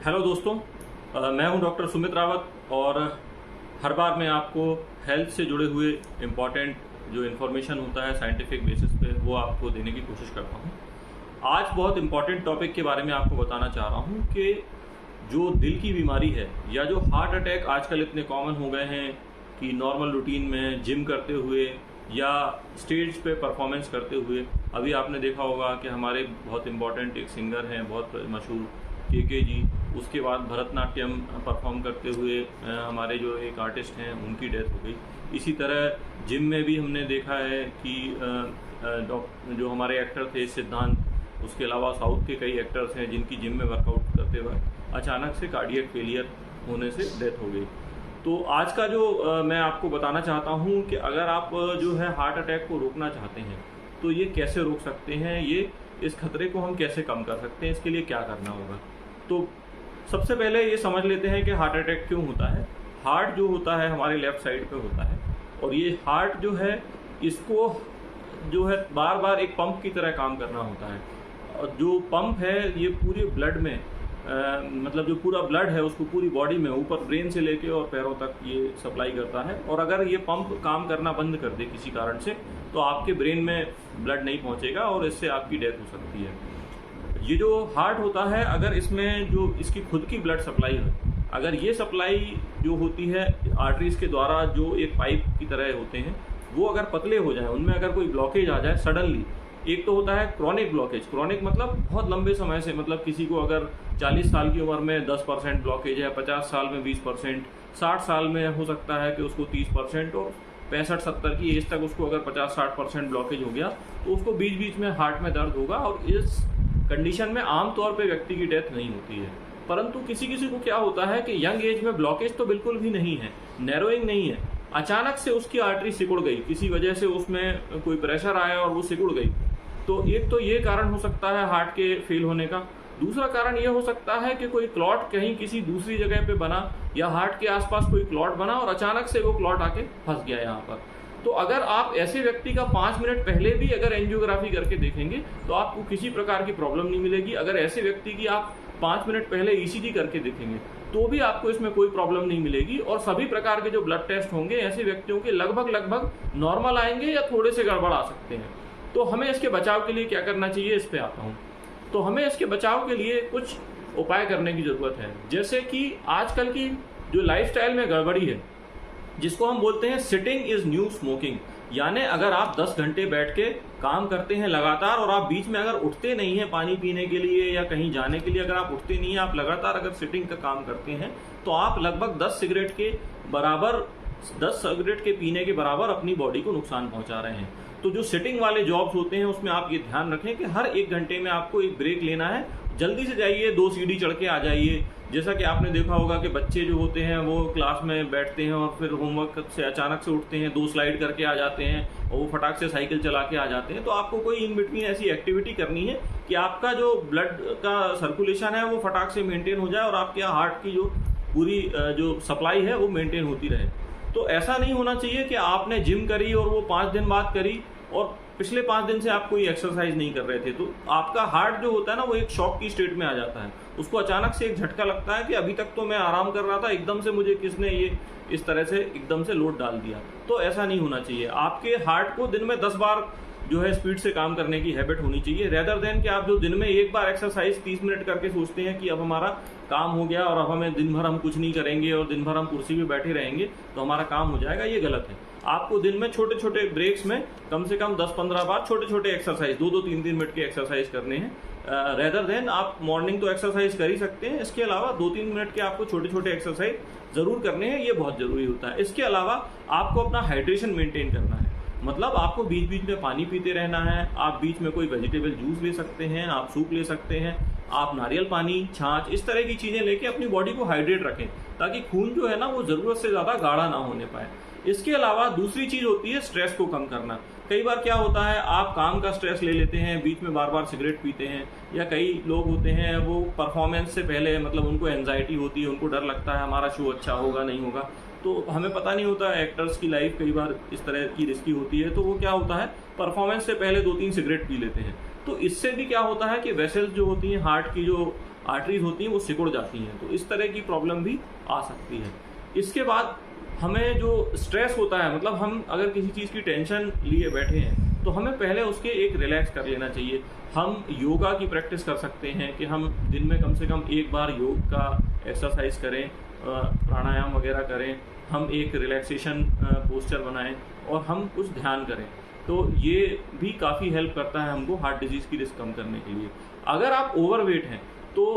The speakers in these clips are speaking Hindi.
हेलो दोस्तों, मैं हूं डॉक्टर सुमित रावत और हर बार मैं आपको हेल्थ से जुड़े हुए इम्पॉर्टेंट जो इन्फॉर्मेशन होता है साइंटिफिक बेसिस पे वो आपको देने की कोशिश करता हूं। आज बहुत इम्पॉर्टेंट टॉपिक के बारे में आपको बताना चाह रहा हूं कि जो दिल की बीमारी है या जो हार्ट अटैक आजकल इतने कॉमन हो गए हैं कि नॉर्मल रूटीन में जिम करते हुए या स्टेज पे परफॉर्मेंस करते हुए, अभी आपने देखा होगा कि हमारे बहुत इम्पॉर्टेंट एक सिंगर हैं बहुत मशहूर के जी, उसके बाद भरतनाट्यम परफॉर्म करते हुए हमारे जो एक आर्टिस्ट हैं उनकी डेथ हो गई। इसी तरह जिम में भी हमने देखा है कि जो हमारे एक्टर थे सिद्धांत, उसके अलावा साउथ के कई एक्टर्स हैं जिनकी जिम में वर्कआउट करते वक्त अचानक से कार्डियक फेलियर होने से डेथ हो गई। तो आज का जो मैं आपको बताना चाहता हूँ कि अगर आप जो है हार्ट अटैक को रोकना चाहते हैं तो ये कैसे रोक सकते हैं, ये इस खतरे को हम कैसे कम कर सकते हैं, इसके लिए क्या करना होगा। तो सबसे पहले ये समझ लेते हैं कि हार्ट अटैक क्यों होता है। हार्ट जो होता है हमारे लेफ्ट साइड पे होता है और ये हार्ट जो है इसको जो है बार बार एक पंप की तरह काम करना होता है। और जो पंप है ये पूरे ब्लड में मतलब जो पूरा ब्लड है उसको पूरी बॉडी में ऊपर ब्रेन से लेके और पैरों तक ये सप्लाई करता है। और अगर ये पंप काम करना बंद कर दे किसी कारण से तो आपके ब्रेन में ब्लड नहीं पहुंचेगा और इससे आपकी डेथ हो सकती है। ये जो हार्ट होता है अगर इसमें जो इसकी खुद की ब्लड सप्लाई है, अगर ये सप्लाई जो होती है आर्टरीज के द्वारा जो एक पाइप की तरह होते हैं वो अगर पतले हो जाए, उनमें अगर कोई ब्लॉकेज आ जाए सडनली, एक तो होता है क्रॉनिक ब्लॉकेज। क्रॉनिक मतलब बहुत लंबे समय से, मतलब किसी को अगर 40 साल की उम्र में 10% ब्लॉकेज है, 50 साल में 20%, 60 साल में हो सकता है कि उसको 30% और 65-70 की एज तक उसको अगर 50-60% ब्लॉकेज हो गया तो उसको बीच बीच में हार्ट में दर्द होगा और इस कंडीशन में आमतौर पे व्यक्ति की डेथ नहीं होती है। परंतु किसी किसी को क्या होता है कि यंग एज में ब्लॉकेज तो बिल्कुल भी नहीं है, नैरोइंग नहीं है, अचानक से उसकी आर्टरी सिकुड़ गई, किसी वजह से उसमें कोई प्रेशर आया और वो सिकुड़ गई। तो एक तो ये कारण हो सकता है हार्ट के फेल होने का। दूसरा कारण ये हो सकता है कि कोई क्लॉट कहीं किसी दूसरी जगह पे बना या हार्ट के आसपास कोई क्लॉट बना और अचानक से वो क्लॉट आके फंस गया यहाँ पर। तो अगर आप ऐसे व्यक्ति का 5 मिनट पहले भी अगर एंजियोग्राफी करके देखेंगे तो आपको किसी प्रकार की प्रॉब्लम नहीं मिलेगी। अगर ऐसे व्यक्ति की आप 5 मिनट पहले ईसीजी करके देखेंगे तो भी आपको इसमें कोई प्रॉब्लम नहीं मिलेगी और सभी प्रकार के जो ब्लड टेस्ट होंगे ऐसे व्यक्तियों के लगभग नॉर्मल आएंगे या थोड़े से गड़बड़ आ सकते हैं। तो हमें इसके बचाव के लिए क्या करना चाहिए, इस पे आता हूँ। तो हमें इसके बचाव के लिए कुछ उपाय करने की जरूरत है, जैसे कि आजकल की जो लाइफस्टाइल में गड़बड़ी है जिसको हम बोलते हैं सिटिंग इज न्यू स्मोकिंग। यानी अगर आप 10 घंटे बैठ के काम करते हैं लगातार और आप बीच में अगर उठते नहीं हैं पानी पीने के लिए या कहीं जाने के लिए, अगर आप उठते नहीं हैं, आप लगातार अगर सिटिंग का काम करते हैं तो आप लगभग 10 सिगरेट के पीने के बराबर अपनी बॉडी को नुकसान पहुंचा रहे हैं। तो जो सिटिंग वाले जॉब्स होते हैं उसमें आप ये ध्यान रखें कि हर 1 घंटे में आपको एक ब्रेक लेना है। जल्दी से जाइए, 2 सीढ़ी चढ़ के आ जाइए। जैसा कि आपने देखा होगा कि बच्चे जो होते हैं वो क्लास में बैठते हैं और फिर होमवर्क से अचानक से उठते हैं, 2 स्लाइड करके आ जाते हैं और वो फटाक से साइकिल चला के आ जाते हैं। तो आपको कोई इन बिटवीन ऐसी एक्टिविटी करनी है कि आपका जो ब्लड का सर्कुलेशन है वो फटाक से मेंटेन हो जाए और आपके हार्ट की जो पूरी जो सप्लाई है वो मेंटेन होती रहे। तो ऐसा नहीं होना चाहिए कि आपने जिम करी और वो 5 दिन बाद करी और पिछले 5 दिन से आप कोई एक्सरसाइज नहीं कर रहे थे, तो आपका हार्ट जो होता है ना वो एक शॉक की स्टेट में आ जाता है। उसको अचानक से एक झटका लगता है कि अभी तक तो मैं आराम कर रहा था, एकदम से मुझे किसने ये इस तरह से एकदम से लोड डाल दिया। तो ऐसा नहीं होना चाहिए। आपके हार्ट को दिन में 10 बार जो है स्पीड से काम करने की हैबिट होनी चाहिए, रेदर देन कि आप जो दिन में एक बार एक्सरसाइज 30 मिनट करके सोचते हैं कि अब हमारा काम हो गया और अब हमें दिन भर हम कुछ नहीं करेंगे और दिन भर हम कुर्सी पे बैठे रहेंगे तो हमारा काम हो जाएगा। ये गलत है। आपको दिन में छोटे छोटे ब्रेक्स में कम से कम 10-15 बार छोटे छोटे एक्सरसाइज 2-2, 3-3 मिनट के एक्सरसाइज करने हैं। रेदर देन आप मॉर्निंग तो एक्सरसाइज कर ही सकते हैं, इसके अलावा 2-3 मिनट के आपको छोटे छोटे एक्सरसाइज जरूर करने हैं, ये बहुत जरूरी होता है। इसके अलावा आपको अपना हाइड्रेशन मेंटेन करना है, मतलब आपको बीच बीच में पानी पीते रहना है। आप बीच में कोई वेजिटेबल जूस ले सकते हैं, आप सूप ले सकते हैं, आप नारियल पानी, छाछ, इस तरह की चीजें लेके अपनी बॉडी को हाइड्रेट रखें ताकि खून जो है ना वो जरूरत से ज्यादा गाढ़ा ना होने पाए। इसके अलावा दूसरी चीज होती है स्ट्रेस को कम करना। कई बार क्या होता है आप काम का स्ट्रेस ले लेते हैं, बीच में बार बार सिगरेट पीते हैं, या कई लोग होते हैं वो परफॉर्मेंस से पहले मतलब उनको एंजाइटी होती है, उनको डर लगता है हमारा शो अच्छा होगा नहीं होगा। तो हमें पता नहीं होता, एक्टर्स की लाइफ कई बार इस तरह की रिस्की होती है, तो वो क्या होता है परफॉर्मेंस से पहले 2-3 सिगरेट पी लेते हैं। तो इससे भी क्या होता है कि वेसल्स जो होती हैं हार्ट की जो आर्टरीज होती हैं वो सिकुड़ जाती हैं, तो इस तरह की प्रॉब्लम भी आ सकती है। इसके बाद हमें जो स्ट्रेस होता है, मतलब हम अगर किसी चीज़ की टेंशन लिए बैठे हैं तो हमें पहले उसके एक रिलैक्स कर लेना चाहिए। हम योगा की प्रैक्टिस कर सकते हैं कि हम दिन में कम से कम एक बार योग का एक्सरसाइज करें, प्राणायाम वगैरह करें, हम एक रिलैक्सेशन पोस्चर बनाएं और हम कुछ ध्यान करें, तो ये भी काफ़ी हेल्प करता है हमको हार्ट डिजीज़ की रिस्क कम करने के लिए। अगर आप ओवरवेट हैं तो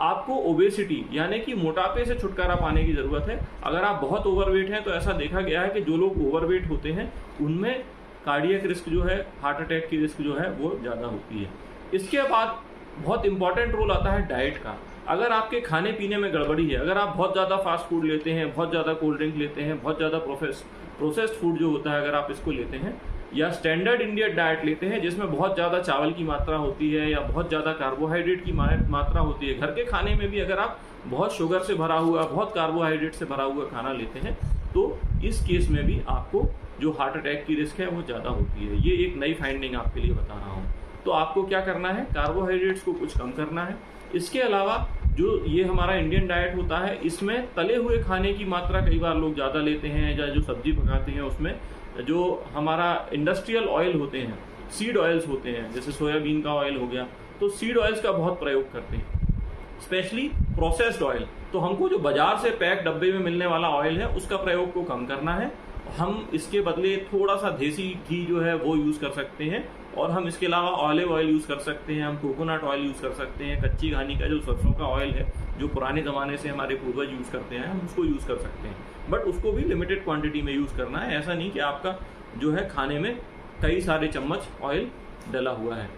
आपको ओबेसिटी यानी कि मोटापे से छुटकारा पाने की ज़रूरत है। अगर आप बहुत ओवरवेट हैं तो ऐसा देखा गया है कि जो लोग ओवरवेट होते हैं उनमें कार्डियक रिस्क जो है, हार्ट अटैक की रिस्क जो है वो ज़्यादा होती है। इसके बाद बहुत इंपॉर्टेंट रोल आता है डाइट का। अगर आपके खाने पीने में गड़बड़ी है, अगर आप बहुत ज़्यादा फास्ट फूड लेते हैं, बहुत ज़्यादा कोल्ड ड्रिंक लेते हैं, बहुत ज़्यादा प्रोसेस्ड फूड जो होता है अगर आप इसको लेते हैं, या स्टैंडर्ड इंडियन डाइट लेते हैं जिसमें बहुत ज़्यादा चावल की मात्रा होती है या बहुत ज़्यादा कार्बोहाइड्रेट की मात्रा होती है, घर के खाने में भी अगर आप बहुत शुगर से भरा हुआ, बहुत कार्बोहाइड्रेट से भरा हुआ खाना लेते हैं, तो इस केस में भी आपको जो हार्ट अटैक की रिस्क है वो ज़्यादा होती है। ये एक नई फाइंडिंग आपके लिए बता रहा हूँ। तो आपको क्या करना है, कार्बोहाइड्रेट्स को कुछ कम करना है। इसके अलावा जो ये हमारा इंडियन डाइट होता है इसमें तले हुए खाने की मात्रा कई बार लोग ज़्यादा लेते हैं, या जो सब्जी पकाते हैं उसमें जो हमारा इंडस्ट्रियल ऑयल होते हैं, सीड ऑयल्स होते हैं, जैसे सोयाबीन का ऑयल हो गया, तो सीड ऑयल्स का बहुत प्रयोग करते हैं, स्पेशली प्रोसेस्ड ऑयल। तो हमको जो बाजार से पैक डब्बे में मिलने वाला ऑयल है उसका प्रयोग को कम करना है। हम इसके बदले थोड़ा सा देसी घी जो है वो यूज़ कर सकते हैं, और हम इसके अलावा ऑलिव ऑयल यूज़ कर सकते हैं, हम कोकोनट ऑयल यूज़ कर सकते हैं, कच्ची घानी का जो सरसों का ऑयल है जो पुराने ज़माने से हमारे पूर्वज यूज़ करते हैं, हम उसको यूज़ कर सकते हैं, बट उसको भी लिमिटेड क्वांटिटी में यूज़ करना है। ऐसा नहीं कि आपका जो है खाने में कई सारे चम्मच ऑयल डला हुआ है।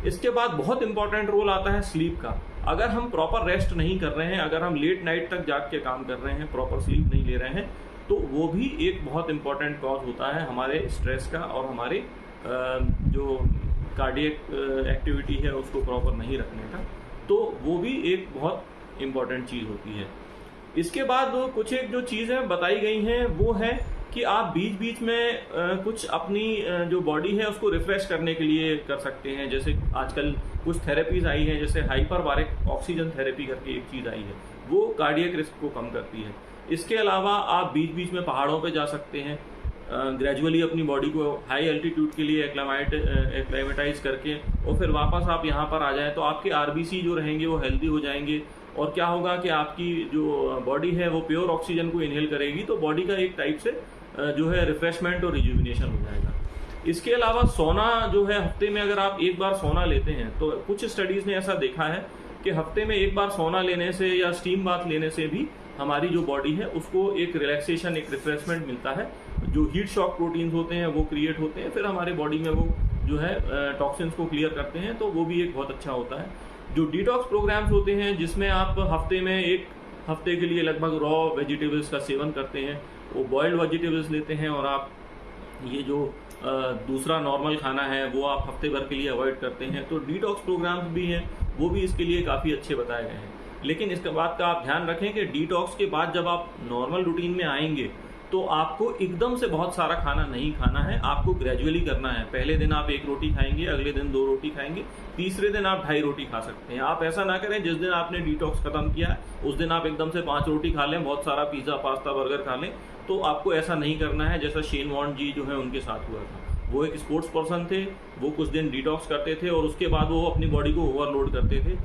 इसके बाद बहुत इंपॉर्टेंट रोल आता है स्लीप का। अगर हम प्रॉपर रेस्ट नहीं कर रहे हैं, अगर हम लेट नाइट तक जाग के काम कर रहे हैं, प्रॉपर स्लीप नहीं ले रहे हैं, तो वो भी एक बहुत इंपॉर्टेंट कॉज होता है हमारे स्ट्रेस का और हमारे जो कार्डियक एक्टिविटी है उसको प्रॉपर नहीं रखने का, तो वो भी एक बहुत इम्पॉर्टेंट चीज़ होती है। इसके बाद कुछ एक जो चीज़ें बताई गई हैं वो है कि आप बीच बीच में कुछ अपनी जो बॉडी है उसको रिफ्रेश करने के लिए कर सकते हैं। जैसे आजकल कुछ थेरेपीज आई हैं, जैसे हाइपरबारिक ऑक्सीजन थेरेपी करके एक चीज़ आई है, वो कार्डियक रिस्क को कम करती है। इसके अलावा आप बीच बीच में पहाड़ों पे जा सकते हैं, ग्रेजुअली अपनी बॉडी को हाई एल्टीट्यूड के लिए एक्लाइमेटाइज करके, और फिर वापस आप यहाँ पर आ जाएं तो आपके आरबीसी जो रहेंगे वो हेल्दी हो जाएंगे, और क्या होगा कि आपकी जो बॉडी है वो प्योर ऑक्सीजन को इनहेल करेगी, तो बॉडी का एक टाइप से जो है रिफ्रेशमेंट और रिजुविनेशन हो जाएगा। इसके अलावा सोना जो है, हफ्ते में अगर आप एक बार सोना लेते हैं तो कुछ स्टडीज़ ने ऐसा देखा है कि हफ्ते में एक बार सोना लेने से या स्टीम बाथ लेने से भी हमारी जो बॉडी है उसको एक रिलैक्सेशन, एक रिफ्रेशमेंट मिलता है। जो हीट शॉक प्रोटीन्स होते हैं वो क्रिएट होते हैं, फिर हमारे बॉडी में वो जो है टॉक्सिन्स को क्लियर करते हैं, तो वो भी एक बहुत अच्छा होता है। जो डिटॉक्स प्रोग्राम्स होते हैं जिसमें आप हफ्ते में एक हफ्ते के लिए लगभग रॉ वेजिटेबल्स का सेवन करते हैं, वो बॉइल्ड वेजिटेबल्स लेते हैं, और आप ये जो दूसरा नॉर्मल खाना है वो आप हफ्ते भर के लिए अवॉइड करते हैं, तो डिटॉक्स प्रोग्राम्स भी हैं, वो भी इसके लिए काफ़ी अच्छे बताए गए हैं। लेकिन इसके बात का आप ध्यान रखें कि डिटॉक्स के बाद जब आप नॉर्मल रूटीन में आएंगे तो आपको एकदम से बहुत सारा खाना नहीं खाना है, आपको ग्रेजुअली करना है। पहले दिन आप 1 रोटी खाएंगे, अगले दिन 2 रोटी खाएंगे, तीसरे दिन आप 2.5 रोटी खा सकते हैं। आप ऐसा ना करें जिस दिन आपने डिटॉक्स खत्म किया उस दिन आप एकदम से 5 रोटी खा लें, बहुत सारा पिज़्ज़ा, पास्ता, बर्गर खा लें, तो आपको ऐसा नहीं करना है, जैसा शेन वॉर्न जी जो है उनके साथ हुआ था। वो एक स्पोर्ट्स पर्सन थे, वो कुछ दिन डिटॉक्स करते थे और उसके बाद वो अपनी बॉडी को ओवरलोड करते थे।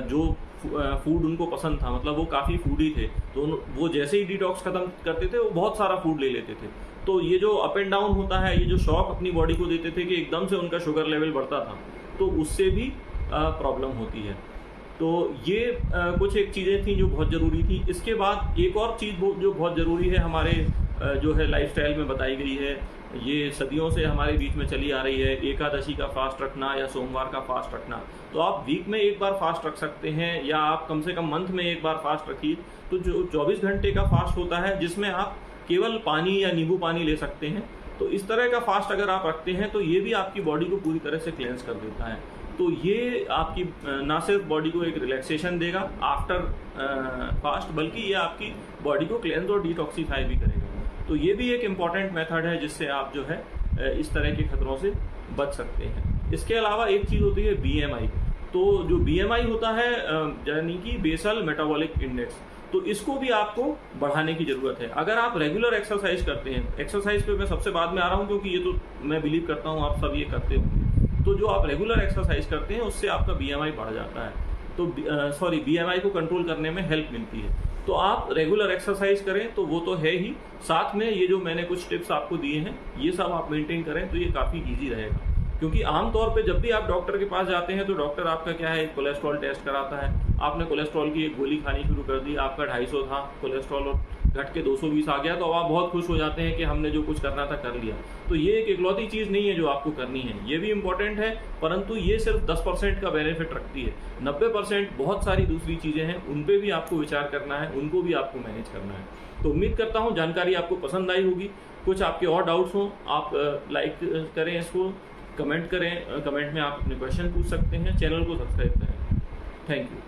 जो फूड उनको पसंद था, मतलब वो काफ़ी फूडी थे, तो वो जैसे ही डिटॉक्स खत्म करते थे वो बहुत सारा फूड ले लेते थे। तो ये जो अप एंड डाउन होता है, ये जो शॉक अपनी बॉडी को देते थे कि एकदम से उनका शुगर लेवल बढ़ता था, तो उससे भी प्रॉब्लम होती है। तो ये कुछ एक चीज़ें थी जो बहुत ज़रूरी थी। इसके बाद एक और चीज़ जो बहुत ज़रूरी है हमारे जो है लाइफस्टाइल में बताई गई है, ये सदियों से हमारे बीच में चली आ रही है, एकादशी का फास्ट रखना या सोमवार का फास्ट रखना। तो आप वीक में एक बार फास्ट रख सकते हैं, या आप कम से कम मंथ में एक बार फास्ट रखिए। तो जो 24 घंटे का फास्ट होता है जिसमें आप केवल पानी या नींबू पानी ले सकते हैं, तो इस तरह का फास्ट अगर आप रखते हैं तो ये भी आपकी बॉडी को पूरी तरह से क्लेंस कर देता है। तो ये आपकी ना सिर्फ बॉडी को एक रिलैक्सेशन देगा आफ्टर फास्ट, बल्कि ये आपकी बॉडी को क्लेंस और डिटॉक्सीफाई भी करेगा। तो ये भी एक इम्पॉर्टेंट मेथड है जिससे आप जो है इस तरह के खतरों से बच सकते हैं। इसके अलावा एक चीज़ होती है BMI। तो जो BMI होता है यानी कि बेसल मेटाबॉलिक इंडेक्स, तो इसको भी आपको बढ़ाने की जरूरत है। अगर आप रेगुलर एक्सरसाइज करते हैं, एक्सरसाइज पे मैं सबसे बाद में आ रहा हूँ क्योंकि ये तो मैं बिलीव करता हूँ आप सब ये करते होंगे। तो जो आप रेगुलर एक्सरसाइज करते हैं उससे आपका BMI बढ़ जाता है, तो BMI को कंट्रोल करने में हेल्प मिलती है। तो आप रेगुलर एक्सरसाइज करें तो वो तो है ही, साथ में ये जो मैंने कुछ टिप्स आपको दिए हैं ये सब आप मेंटेन करें तो ये काफ़ी ईजी रहेगा। क्योंकि आमतौर पे जब भी आप डॉक्टर के पास जाते हैं तो डॉक्टर आपका क्या है, कोलेस्ट्रॉल टेस्ट कराता है, आपने कोलेस्ट्रॉल की एक गोली खानी शुरू कर दी, आपका 250 था कोलेस्ट्रॉल और घट के 220 आ गया, तो आप बहुत खुश हो जाते हैं कि हमने जो कुछ करना था कर लिया। तो ये एक इकलौती चीज़ नहीं है जो आपको करनी है, ये भी इम्पोर्टेंट है, परंतु ये सिर्फ 10% का बेनिफिट रखती है। 90% बहुत सारी दूसरी चीज़ें हैं, उन पर भी आपको विचार करना है, उनको भी आपको मैनेज करना है। तो उम्मीद करता हूँ जानकारी आपको पसंद आई होगी। कुछ आपके और डाउट्स हों आप लाइक करें, इसको कमेंट करें, कमेंट में आप अपने क्वेश्चन पूछ सकते हैं, चैनल को सब्सक्राइब करें। Thank you.